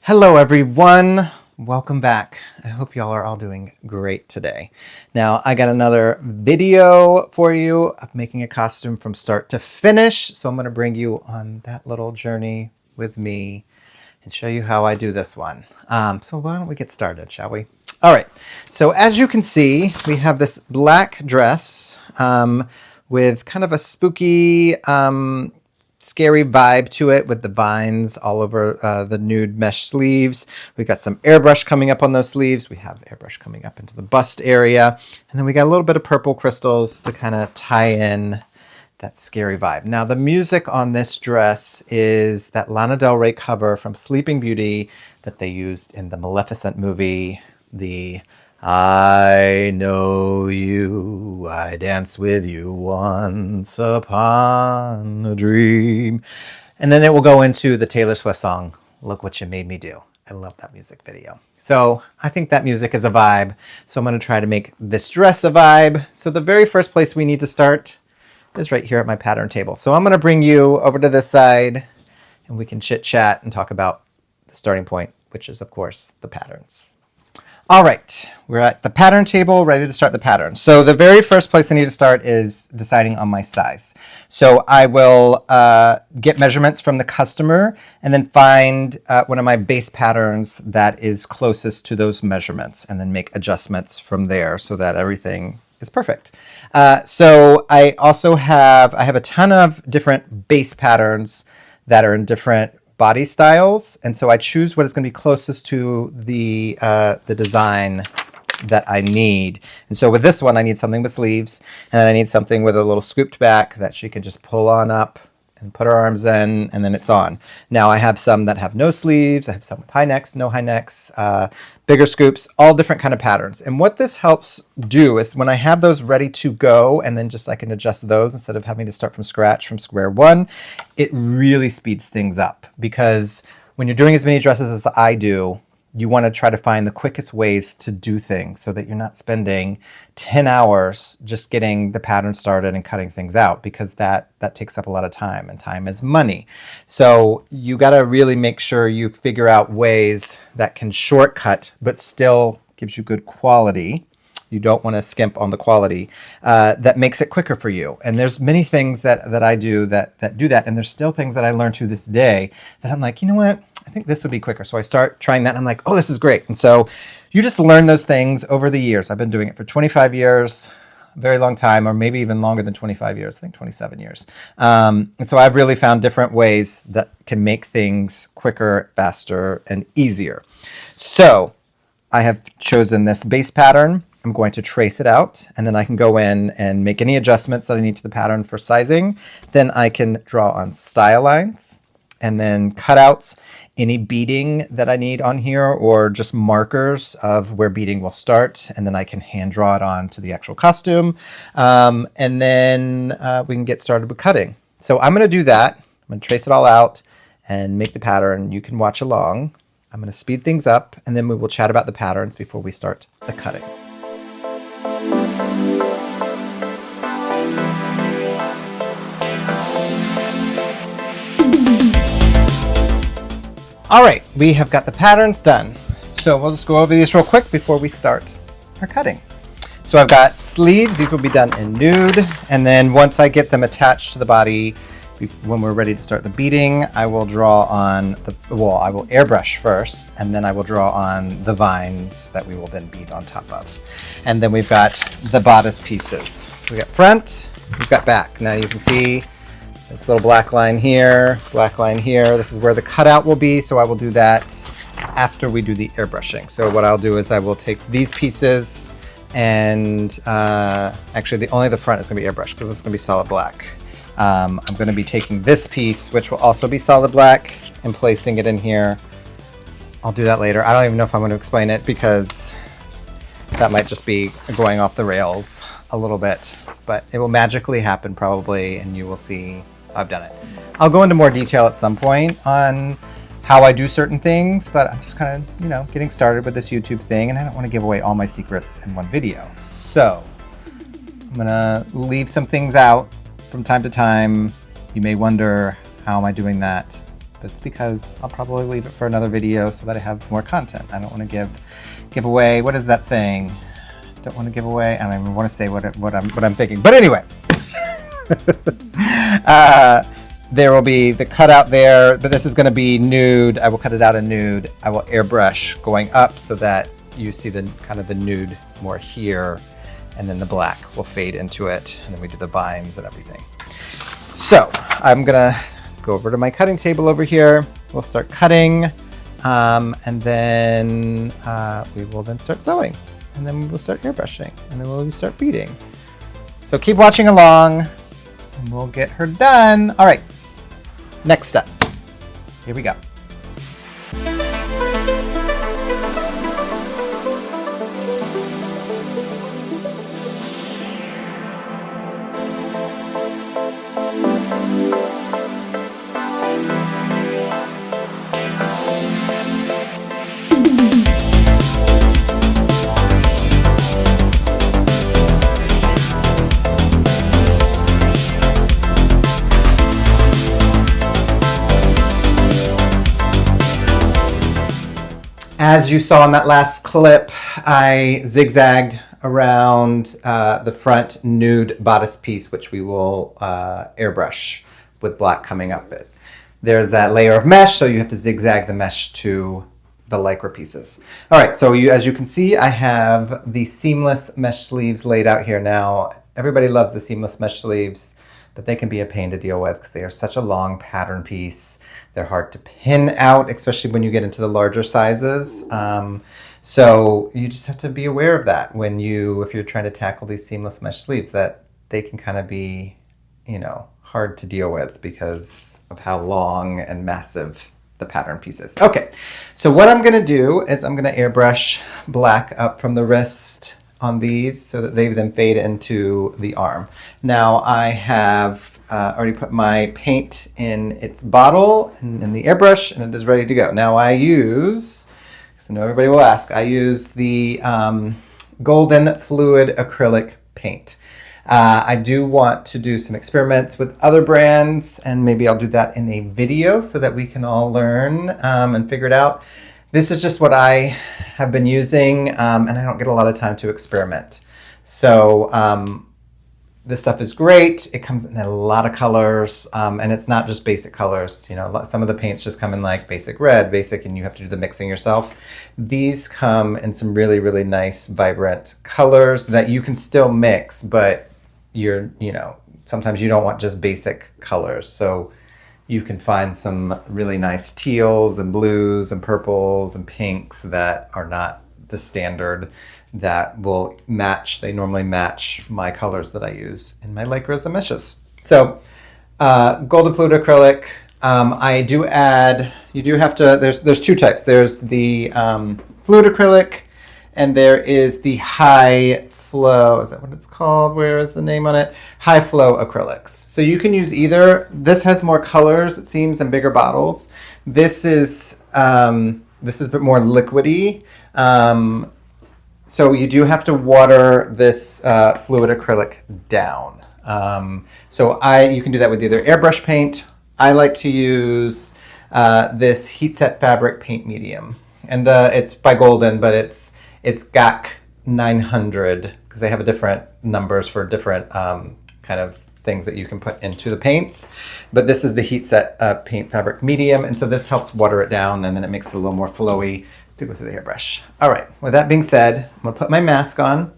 Hello everyone, welcome back. I hope y'all are all doing great today. Now I got another video for you of making a costume from start to finish. So I'm going to bring you on that little journey with me and show you how I do this one. So why don't we get started, shall we? All right, so as you can see, we have this black dress with kind of a spooky, scary vibe to it with the vines all over the nude mesh sleeves. We've got some airbrush coming up on those sleeves. We have airbrush coming up into the bust area. And then we got a little bit of purple crystals to kind of tie in that scary vibe. Now the music on this dress is that Lana Del Rey cover from Sleeping Beauty that they used in the Maleficent movie. The I know you, I danced with you once upon a dream. And then it will go into the Taylor Swift song, Look What You Made Me Do. I love that music video. So I think that music is a vibe. So I'm going to try to make this dress a vibe. So the very first place we need to start is right here at my pattern table. So I'm going to bring you over to this side and we can chit chat and talk about the starting point, which is of course the patterns. All right, we're at the pattern table, ready to start the pattern. So the very first place I need to start is deciding on my size. So I will get measurements from the customer and then find one of my base patterns that is closest to those measurements and then make adjustments from there so that everything is perfect. So I also have a ton of different base patterns that are in different body styles, and so I choose what is going to be closest to the design that I need. And so with this one, I need something with sleeves, and I need something with a little scooped back that she can just pull on up and put her arms in, and then it's on. Now I have some that have no sleeves. I have some with high necks, no high necks, bigger scoops, all different kind of patterns. And what this helps do is when I have those ready to go, and then just I can adjust those instead of having to start from scratch, from square one, it really speeds things up. Because when you're doing as many dresses as I do, you want to try to find the quickest ways to do things so that you're not spending 10 hours just getting the pattern started and cutting things out, because that takes up a lot of time, and time is money. So you got to really make sure you figure out ways that can shortcut but still gives you good quality. You don't want to skimp on the quality that makes it quicker for you. And there's many things that I do that do that. And there's still things that I learn to this day that I'm like, you know what? I think this would be quicker. So I start trying that and I'm like, oh, this is great. And so you just learn those things over the years. I've been doing it for 25 years, a very long time, or maybe even longer than 25 years, I think 27 years. And so I've really found different ways that can make things quicker, faster, and easier. So I have chosen this base pattern. I'm going to trace it out, and then I can go in and make any adjustments that I need to the pattern for sizing. Then I can draw on style lines and then cutouts, any beading that I need on here, or just markers of where beading will start. And then I can hand draw it on to the actual costume. And then we can get started with cutting. So I'm going to do that. I'm going to trace it all out and make the pattern. You can watch along. I'm going to speed things up, and then we will chat about the patterns before we start the cutting. All right, we have got the patterns done. So we'll just go over these real quick before we start our cutting. So I've got sleeves. These will be done in nude. And then once I get them attached to the body, when we're ready to start the beading, I will draw on I will airbrush first, and then I will draw on the vines that we will then bead on top of. And then we've got the bodice pieces. So we got front, we've got back. Now you can see this little black line here, black line here. This is where the cutout will be, so I will do that after we do the airbrushing. So what I'll do is I will take these pieces and actually only the front is going to be airbrushed because it's going to be solid black. I'm going to be taking this piece, which will also be solid black, and placing it in here. I'll do that later. I don't even know if I'm going to explain it because that might just be going off the rails a little bit, but it will magically happen probably, and you will see I've done it. I'll go into more detail at some point on how I do certain things, but I'm just kind of, getting started with this YouTube thing, and I don't want to give away all my secrets in one video. So I'm going to leave some things out from time to time. You may wonder, how am I doing that? But it's because I'll probably leave it for another video so that I have more content. I don't want to give away, what is that saying? Don't want to give away, I don't even want to say what I'm thinking. But anyway, there will be the cutout there, but this is going to be nude. I will cut it out in nude. I will airbrush going up so that you see the kind of the nude more here, and then the black will fade into it, and then we do the binds and everything. So I'm gonna go over to my cutting table over here. We'll start cutting, and then we will then start sewing, and then we will start airbrushing, and then we'll start beading. So keep watching along, and we'll get her done. All right, next step. Here we go. As you saw in that last clip, I zigzagged around the front nude bodice piece, which we will airbrush with black coming up it. There's that layer of mesh, so you have to zigzag the mesh to the lycra pieces. All right, so as you can see, I have the seamless mesh sleeves laid out here now. Everybody loves the seamless mesh sleeves, but they can be a pain to deal with because they are such a long pattern piece. They're hard to pin out, especially when you get into the larger sizes. So you just have to be aware of that when if you're trying to tackle these seamless mesh sleeves, that they can kind of be, hard to deal with because of how long and massive the pattern piece is. Okay, so what I'm gonna do is I'm gonna airbrush black up from the wrist on these so that they then fade into the arm. Now I have already put my paint in its bottle and in the airbrush, and it is ready to go. Now I use, because I know everybody will ask, I use the Golden Fluid Acrylic paint. I do want to do some experiments with other brands, and maybe I'll do that in a video so that we can all learn and figure it out. This is just what I have been using, and I don't get a lot of time to experiment. So this stuff is great. It comes in a lot of colors, and it's not just basic colors. Some of the paints just come in like basic red, basic, and you have to do the mixing yourself. These come in some really, really nice, vibrant colors that you can still mix, but sometimes you don't want just basic colors. So you can find some really nice teals and blues and purples and pinks that are not the standard that will match. They normally match my colors that I use in my lycras and meshes. So Golden Fluid Acrylic, I do add, you do have to, there's two types. There's the fluid acrylic, and there is the high flow, is that what it's called? Where is the name on it? High flow acrylics. So you can use either. This has more colors, it seems, and bigger bottles. This is a bit more liquidy. So you do have to water this fluid acrylic down. You can do that with either airbrush paint. I like to use this heat set fabric paint medium, and it's by Golden, but it's GAC 900 because they have different numbers for different kind of things that you can put into the paints. But this is the heat set paint fabric medium, and so this helps water it down, and then it makes it a little more flowy to go through the airbrush. All right, with that being said, I'm gonna put my mask on,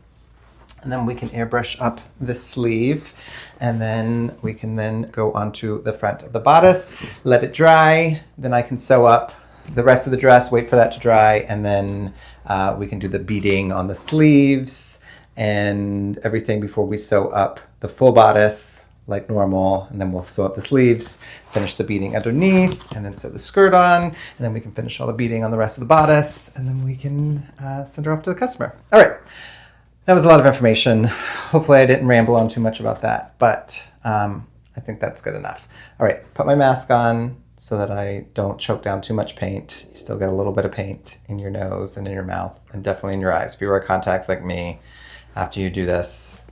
and then we can airbrush up the sleeve, and then we can then go onto the front of the bodice, let it dry, then I can sew up the rest of the dress, wait for that to dry, and then we can do the beading on the sleeves and everything before we sew up the full bodice like normal, and then we'll sew up the sleeves, finish the beading underneath, and then sew the skirt on, and then we can finish all the beading on the rest of the bodice, and then we can send her off to the customer. All right, that was a lot of information. Hopefully I didn't ramble on too much about that, but I think that's good enough. All right, put my mask on so that I don't choke down too much paint. You still get a little bit of paint in your nose and in your mouth, and definitely in your eyes. If you wear contacts like me, after you do this,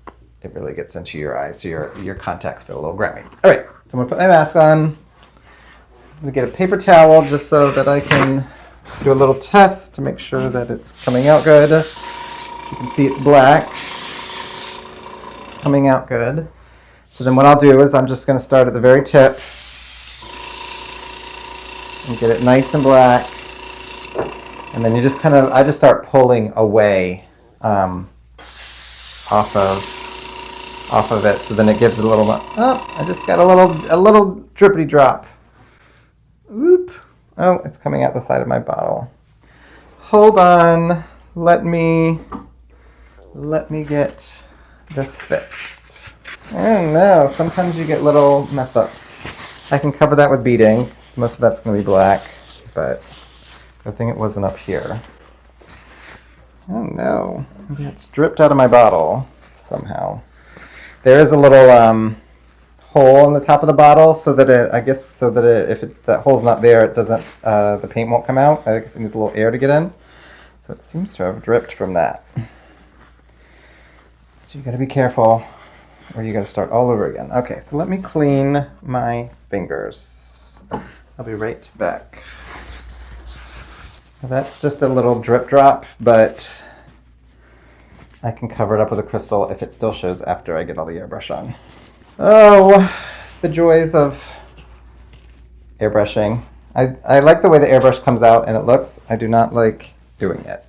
it really gets into your eyes, so your contacts feel a little grimy. All right, so I'm gonna put my mask on. I'm gonna get a paper towel just so that I can do a little test to make sure that it's coming out good. As you can see, it's black. It's coming out good. So then what I'll do is I'm just gonna start at the very tip and get it nice and black. And then you just I just start pulling away off of it, so then it gives it a little, I just got a little drippity drop. Oop. Oh, it's coming out the side of my bottle. Hold on, let me get this fixed. Oh no, sometimes you get little mess ups. I can cover that with beading. Most of that's going to be black, but good thing it wasn't up here. Oh no, maybe it's dripped out of my bottle somehow. There is a little hole in the top of the bottle, so that if that hole's not there, it doesn't. The paint won't come out. I guess it needs a little air to get in. So it seems to have dripped from that. So you got to be careful, or you got to start all over again. Okay, so let me clean my fingers. I'll be right back. That's just a little drip drop, but I can cover it up with a crystal if it still shows after I get all the airbrush on. Oh, the joys of airbrushing. I like the way the airbrush comes out and it looks. I do not like doing it.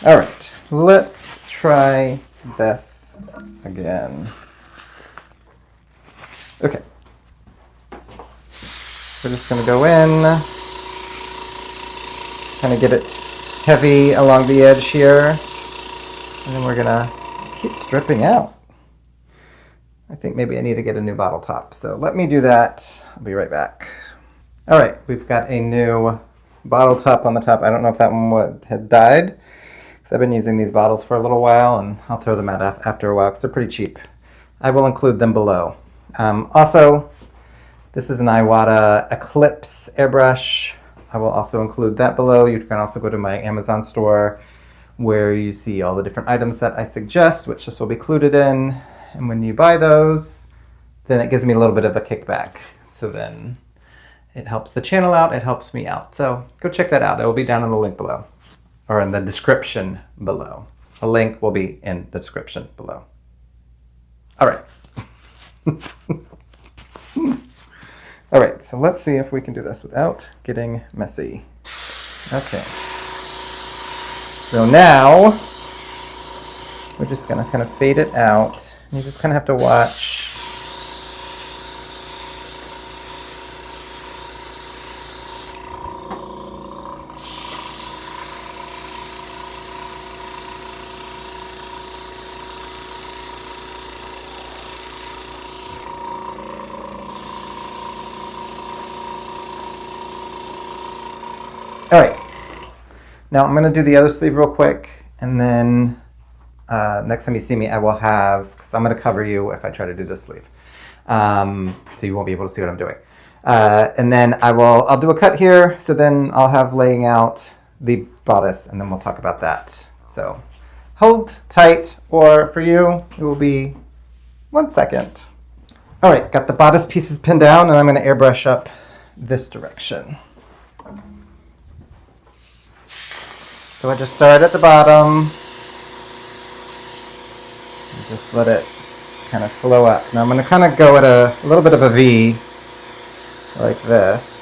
All right, let's try this again. Okay. We're just going to go in, kind of get it heavy along the edge here, and then we're going to keep dripping out. I think maybe I need to get a new bottle top, so let me do that. I'll be right back. All right, we've got a new bottle top on the top. I don't know if that one had died, because I've been using these bottles for a little while, and I'll throw them out after a while because they're pretty cheap. I will include them below. Also, this is an Iwata Eclipse airbrush. I will also include that below. You can also go to my Amazon store where you see all the different items that I suggest, which this will be included in. And when you buy those, then it gives me a little bit of a kickback. So then it helps the channel out, it helps me out. So go check that out. It will be down in the link below, or in the description below. A link will be in the description below. All right. All right, so let's see if we can do this without getting messy. Okay. So now we're just gonna kind of fade it out. You just kind of have to watch. All right, now I'm going to do the other sleeve real quick, and then next time you see me, I will have, because I'm going to cover you if I try to do this sleeve, so you won't be able to see what I'm doing. And then I'll do a cut here, so then I'll have laying out the bodice, and then we'll talk about that. So hold tight, or for you, it will be 1 second. All right, got the bodice pieces pinned down, and I'm going to airbrush up this direction. So I just start at the bottom and just let it kind of flow up. Now I'm going to kind of go at a little bit of a V like this.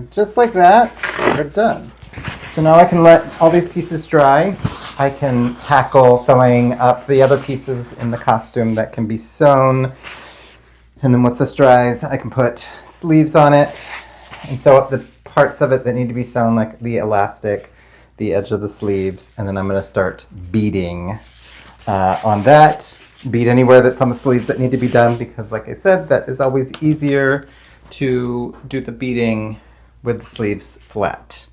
And just like that, we're done. So now I can let all these pieces dry. I can tackle sewing up the other pieces in the costume that can be sewn. And then once this dries, I can put sleeves on it and sew up the parts of it that need to be sewn, like the elastic, the edge of the sleeves, and then I'm going to start beading on that. Bead anywhere that's on the sleeves that need to be done, because like I said, that is always easier to do the beading with the sleeves flat.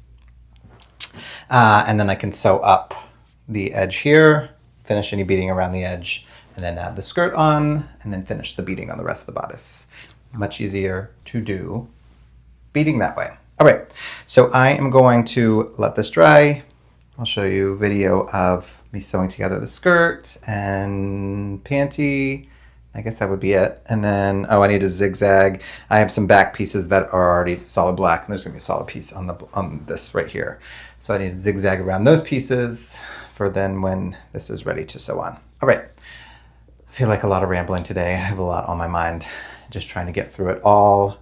And then I can sew up the edge here, finish any beading around the edge, and then add the skirt on, and then finish the beading on the rest of the bodice. Much easier to do beading that way. All right, so I am going to let this dry. I'll show you a video of me sewing together the skirt and panty. I guess that would be it. And then, oh, I need a zigzag. I have some back pieces that are already solid black, and there's gonna be a solid piece on this right here. So I need to zigzag around those pieces for then when this is ready to sew on. All right, I feel like a lot of rambling today. I have a lot on my mind, just trying to get through it all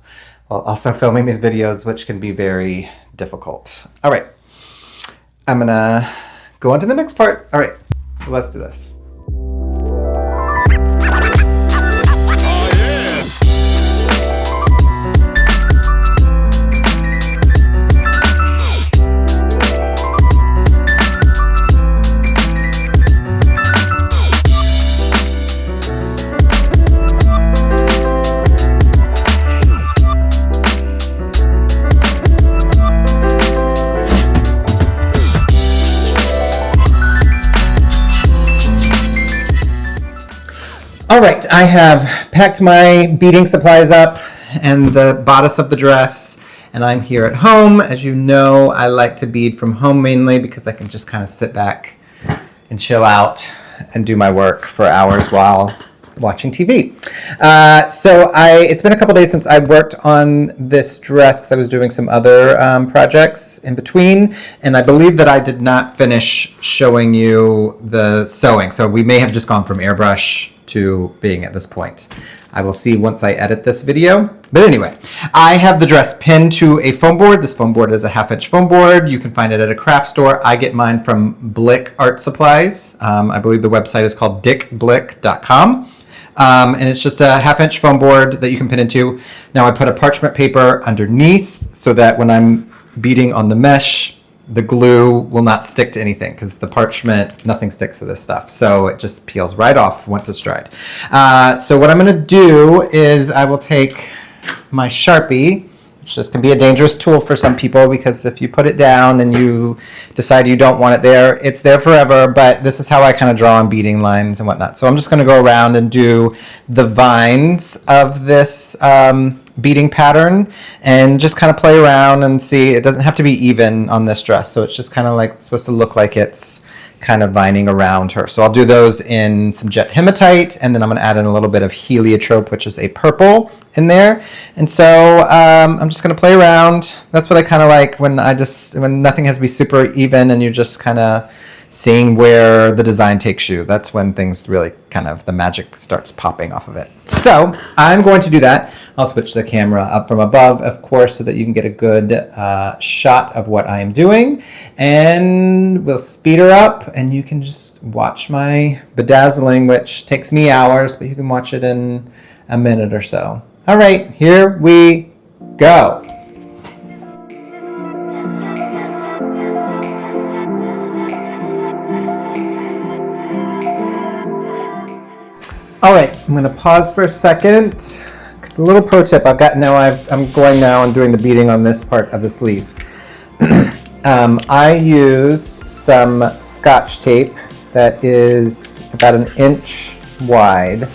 while also filming these videos, which can be very difficult. All right, I'm gonna go on to the next part. All right, let's do this. All right, I have packed my beading supplies up and the bodice of the dress, and I'm here at home. As you know, I like to bead from home mainly because I can just kind of sit back and chill out and do my work for hours while watching TV. It's been a couple days since I worked on this dress because I was doing some other projects in between, and I believe that I did not finish showing you the sewing. So we may have just gone from airbrush to being at this point. I will see once I edit this video. But anyway, I have the dress pinned to a foam board. This foam board is a 1/2-inch foam board. You can find it at a craft store. I get mine from Blick Art Supplies. I believe the website is called dickblick.com. And it's just a 1/2-inch foam board that you can pin into. Now I put a parchment paper underneath so that when I'm beading on the mesh, the glue will not stick to anything, because the parchment, nothing sticks to this stuff. So it just peels right off once it's dried. So what I'm gonna do is I will take my Sharpie, which just can be a dangerous tool for some people, because if you put it down and you decide you don't want it there, it's there forever. But this is how I kind of draw on beading lines and whatnot. So I'm just gonna go around and do the vines of this beading pattern and just kind of play around and see. It doesn't have to be even on this dress, so it's just kind of like supposed to look like it's kind of vining around her. So I'll do those in some jet hematite, and then I'm going to add in a little bit of heliotrope, which is a purple, in there. And so I'm just going to play around. That's what I kind of like when nothing has to be super even and you're just kind of seeing where the design takes you. That's when things really kind of, the magic starts popping off of it. So I'm going to do that. I'll switch the camera up from above, of course, so that you can get a good shot of what I am doing. And we'll speed her up and you can just watch my bedazzling, which takes me hours, but you can watch it in a minute or so. All right, here we go. All right, I'm going to pause for a second. It's a little pro tip I've got now. I'm going now and doing the beading on this part of the sleeve. I use some Scotch tape that is about 1 inch wide,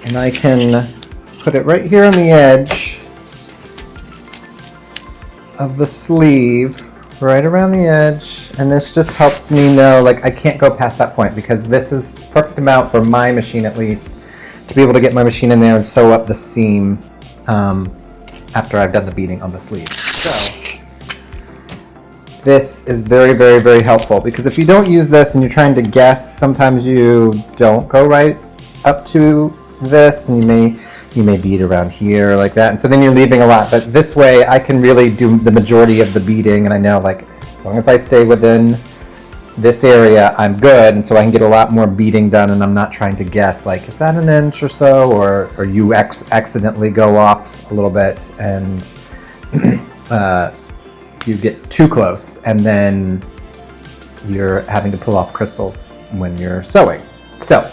and I can put it right here on the edge of the sleeve, right around the edge, and this just helps me know, like, I can't go past that point, because this is the perfect amount for my machine, at least, to be able to get my machine in there and sew up the seam after I've done the beading on the sleeve. So this is very, very, very helpful, because if you don't use this and you're trying to guess, sometimes you don't go right up to this and you may you may bead around here like that. And so then you're leaving a lot. But this way I can really do the majority of the beading, and I know like as long as I stay within this area, I'm good. And so I can get a lot more beading done, and I'm not trying to guess like, is that an inch or so? Or you accidentally go off a little bit and you get too close, and then you're having to pull off crystals when you're sewing. So,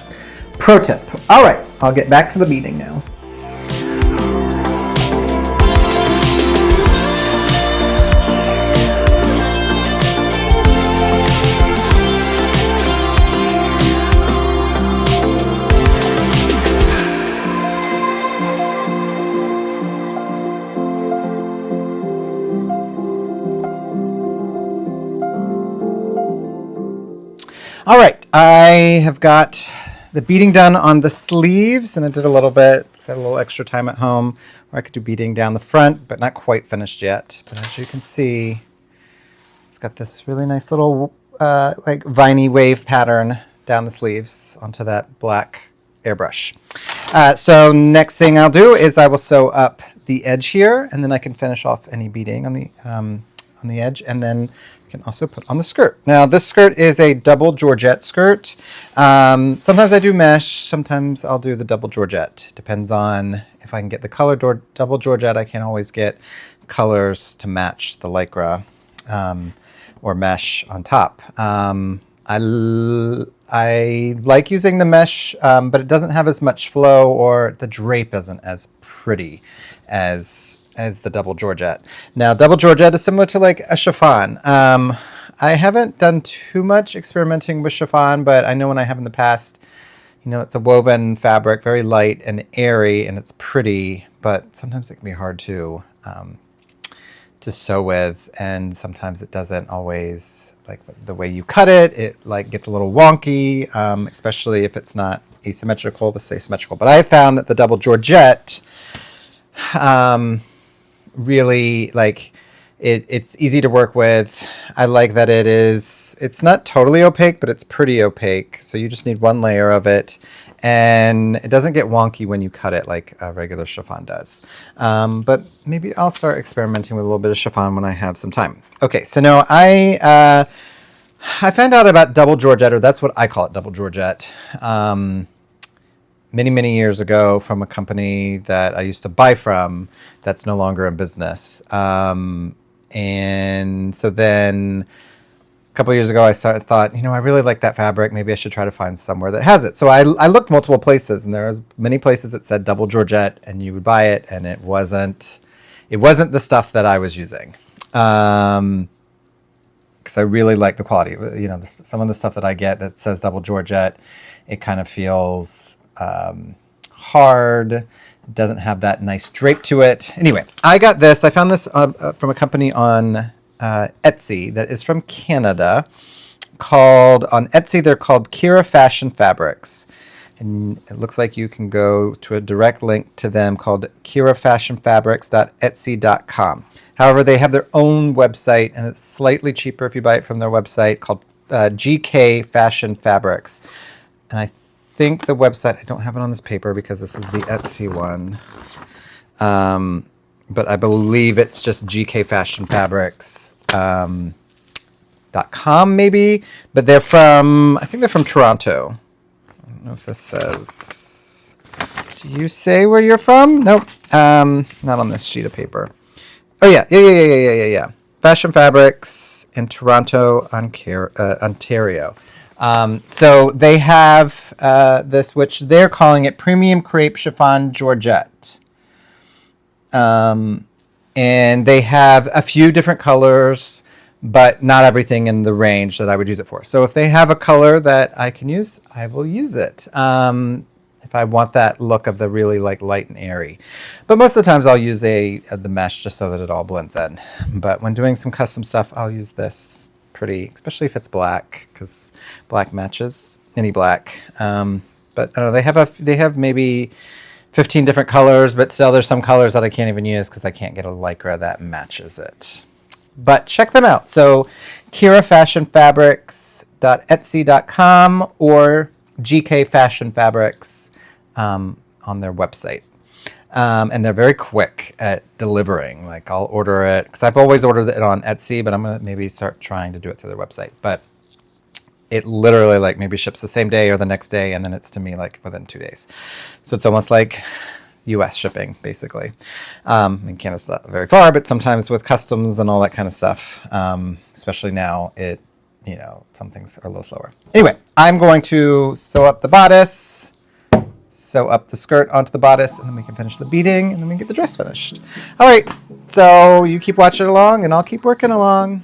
pro tip. All right, I'll get back to the beading now. All right, I have got the beading done on the sleeves, and I did a little bit, had a little extra time at home where I could do beading down the front, but not quite finished yet. But as you can see, it's got this really nice little like viney wave pattern down the sleeves onto that black airbrush. So next thing I'll do is I will sew up the edge here, and then I can finish off any beading on the edge, and then can also put on the skirt. Now this skirt is a double georgette skirt. Sometimes I do mesh, sometimes I'll do the double georgette. Depends on if I can get the color double georgette. I can't always get colors to match the lycra or mesh on top. I like using the mesh, but it doesn't have as much flow, or the drape isn't as pretty as the double georgette. Now double georgette is similar to like a chiffon. I haven't done too much experimenting with chiffon, but I know when I have in the past, you know, it's a woven fabric, very light and airy, and it's pretty, but sometimes it can be hard to sew with, and sometimes it doesn't always, like the way you cut it, it like gets a little wonky, especially if it's not asymmetrical. This is asymmetrical, but I have found that the double georgette really, like, it's easy to work with. I like that it's not totally opaque, but it's pretty opaque. So you just need one layer of it, and it doesn't get wonky when you cut it like a regular chiffon does. But maybe I'll start experimenting with a little bit of chiffon when I have some time. Okay, so now I found out about double georgette, or that's what I call it, double georgette. Many years ago from a company that I used to buy from that's no longer in business. And so then a couple of years ago, I thought, you know, I really like that fabric. Maybe I should try to find somewhere that has it. So I looked multiple places, and there was many places that said double georgette, and you would buy it, and it wasn't the stuff that I was using. Because I really like the quality. You know, some of the stuff that I get that says double georgette, it kind of feels hard. It doesn't have that nice drape to it. Anyway, I got this. I found this from a company on Etsy that is from Canada. On Etsy, they're called Kira Fashion Fabrics. And it looks like you can go to a direct link to them called kirafashionfabrics.etsy.com. However, they have their own website, and it's slightly cheaper if you buy it from their website, called GK Fashion Fabrics. And I think the website, I don't have it on this paper because this is the Etsy one, but I believe it's just gkfashionfabrics.com maybe, but I think they're from Toronto. I don't know if this says, do you say where you're from? Nope, not on this sheet of paper. Oh yeah. Fashion Fabrics in Toronto, Ontario. So they have this, which they're calling it Premium Crepe Chiffon Georgette. And they have a few different colors, but not everything in the range that I would use it for. So if they have a color that I can use, I will use it. If I want that look of the really like light and airy. But most of the times I'll use the mesh just so that it all blends in. But when doing some custom stuff, I'll use this. Pretty, especially if it's black, because black matches any black. But I don't know, they have maybe 15 different colors, but still there's some colors that I can't even use because I can't get a lycra that matches it. But check them out. So kirafashionfabrics.etsy.com or GK Fashion Fabrics on their website. And they're very quick at delivering. Like I'll order it, because I've always ordered it on Etsy, but I'm going to maybe start trying to do it through their website. But it literally like maybe ships the same day or the next day, and then it's to me like within 2 days. So it's almost like US shipping, basically. And Canada's not very far, but sometimes with customs and all that kind of stuff, especially now, some things are a little slower. Anyway, I'm going to sew up the bodice, sew up the skirt onto the bodice, and then we can finish the beading, and then we can get the dress finished. All right, so you keep watching along, and I'll keep working along.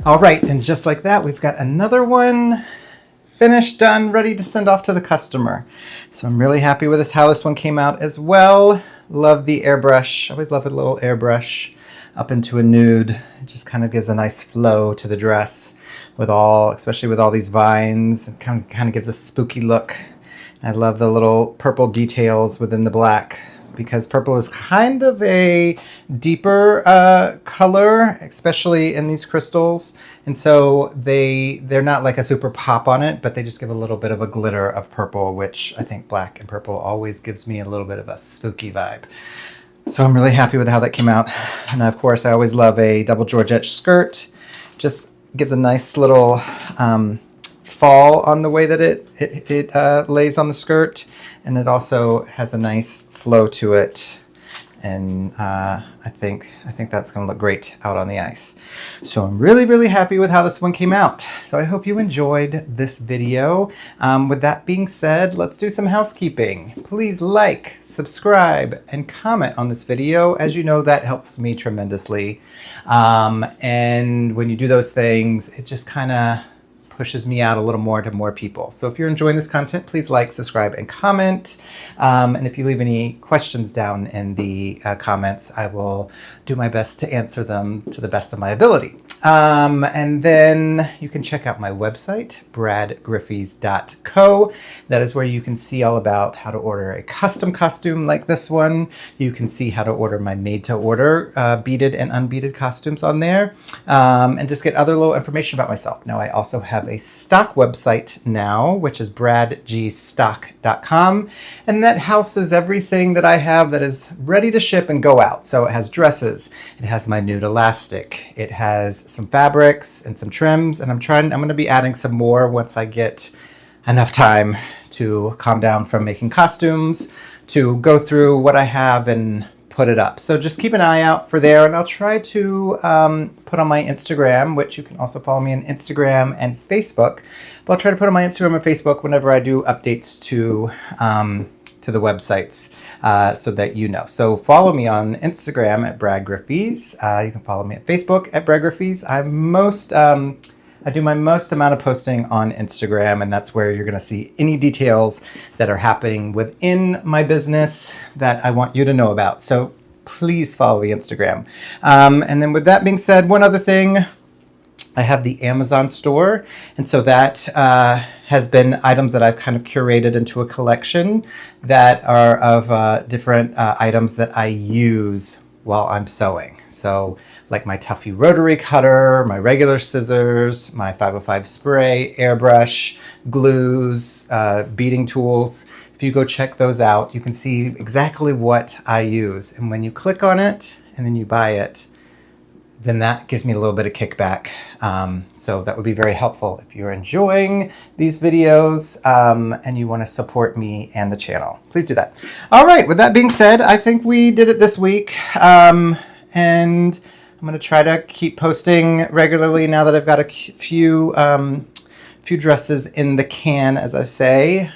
All right, and just like that, we've got another one finished, done, ready to send off to the customer. So I'm really happy with how this one came out as well. Love the airbrush. I always love a little airbrush up into a nude. It just kind of gives a nice flow to the dress especially with all these vines. It kind of gives a spooky look. I love the little purple details within the black, because purple is kind of a deeper color, especially in these crystals. And so they're not like a super pop on it, but they just give a little bit of a glitter of purple, which I think black and purple always gives me a little bit of a spooky vibe. So I'm really happy with how that came out. And of course, I always love a double georgette skirt. Just gives a nice little fall on the way that it lays on the skirt, and it also has a nice flow to it, and I think that's going to look great out on the ice. So I'm really happy with how this one came out. So I hope you enjoyed this video. With that being said, let's do some housekeeping. Please like, subscribe, and comment on this video. As you know, that helps me tremendously, and when you do those things, it just kind of pushes me out a little more to more people. So if you're enjoying this content, please like, subscribe, and comment. And if you leave any questions down in the comments, I will do my best to answer them to the best of my ability. And then you can check out my website, bradgriffys.co. That is where you can see all about how to order a custom costume like this one. You can see how to order my made-to-order beaded and unbeaded costumes on there, and just get other little information about myself. Now, I also have a stock website now, which is bradgstock.com, and that houses everything that I have that is ready to ship and go out. So it has dresses, it has my nude elastic, it has some fabrics and some trims, and I'm going to be adding some more once I get enough time to calm down from making costumes, to go through what I have and put it up. So just keep an eye out for there, and I'll try to put on my Instagram, which you can also follow me on Instagram and Facebook. But I'll try to put on my Instagram and Facebook whenever I do updates to the websites, so that you know. So follow me on Instagram at Brad Griffys. You can follow me at Facebook at Brad Griffys. I do my most amount of posting on Instagram, and that's where you're going to see any details that are happening within my business that I want you to know about. So please follow the Instagram. And then with that being said, one other thing, I have the Amazon store, and so that has been items that I've kind of curated into a collection that are of different items that I use while I'm sewing. So like my Tuffy rotary cutter, my regular scissors, my 505 spray, airbrush, glues, beading tools. If you go check those out, you can see exactly what I use. And when you click on it and then you buy it, then that gives me a little bit of kickback. So that would be very helpful if you're enjoying these videos and you want to support me and the channel. Please do that. All right, with that being said, I think we did it this week. And I'm going to try to keep posting regularly now that I've got a few dresses in the can, as I say.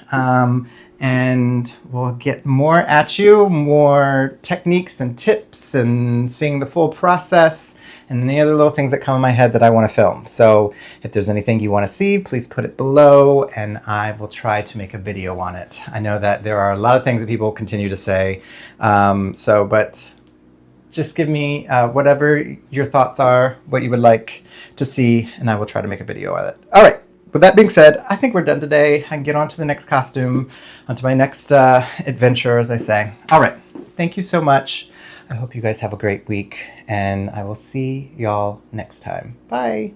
And we'll get more at you, more techniques and tips and seeing the full process and any other little things that come in my head that I want to film. So if there's anything you want to see, please put it below and I will try to make a video on it. I know that there are a lot of things that people continue to say, but just give me whatever your thoughts are, what you would like to see, and I will try to make a video on it. All right. With that being said, I think we're done today. I can get on to the next costume, onto my next adventure, as I say. All right. Thank you so much. I hope you guys have a great week, and I will see y'all next time. Bye.